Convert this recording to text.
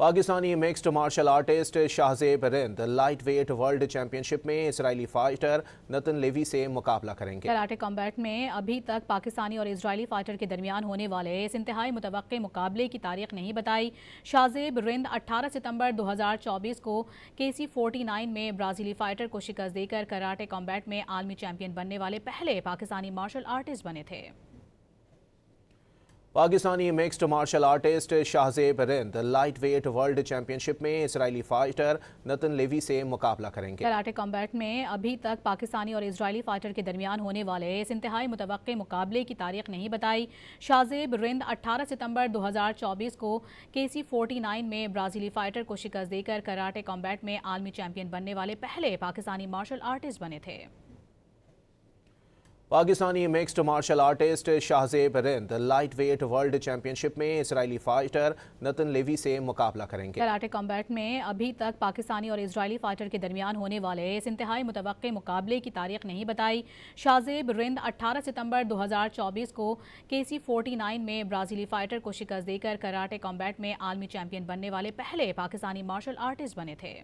Pakistani mixed martial artist Shahzeb Rind light weight world championship में Israeli fighter Natan Levy से मुकाबला करेंगे। कराटे कॉम्बैट में अभी तक पाकिस्तानी और इजरायली फाइटर के दरमियान होने वाले इस इंतहाई मुतवक्के मुकाबले की तारीख नहीं बताई। शाहजेब रिंद 18 सितंबर 2024 को KC49 में ब्राज़ीली फाइटर को शिकस्त देकर कराटे कॉम्बैट में आलमी चैंपियन बनने वाले पहले पाकिस्तानी मार्शल आर्टिस्ट बने थे। Pakistani mixed martial artist Shahzeb Rind light weight world championship में इसराइली फाइटर नतन लेवी से मुकाबला करेंगे। कराटे कॉम्बैट में अभी तक पाकिस्तानी और इजरायली फाइटर के दरमियान होने वाले इस इंतहाई मुतवक्के मुकाबले की तारीख नहीं बताई। शाहजेब रिंद 18 सितंबर 2024 को KC49 में ब्राज़ीली फाइटर को शिकस्त देकर कराटे कॉम्बैट में आलमी चैंपियन बनने वाले पहले पाकिस्तानी मार्शल आर्टिस्ट बने थे। Pakistani mixed martial artist Shahzeb Rind light weight world championship में इसराइली फाइटर नतन लेवी से मुकाबला करेंगे। कराटे कॉम्बैट में अभी तक पाकिस्तानी और इजरायली फाइटर के दरमियान होने वाले इस इंतहाई मुतवक्के मुकाबले की तारीख नहीं बताई। शाहजेब रिंद 18 सितंबर 2024 को KC49 में ब्राज़ीली फाइटर को शिकस्त देकर कराटे कॉम्बैट में आलमी चैंपियन बनने वाले पहले पाकिस्तानी मार्शल आर्टिस्ट बने थे।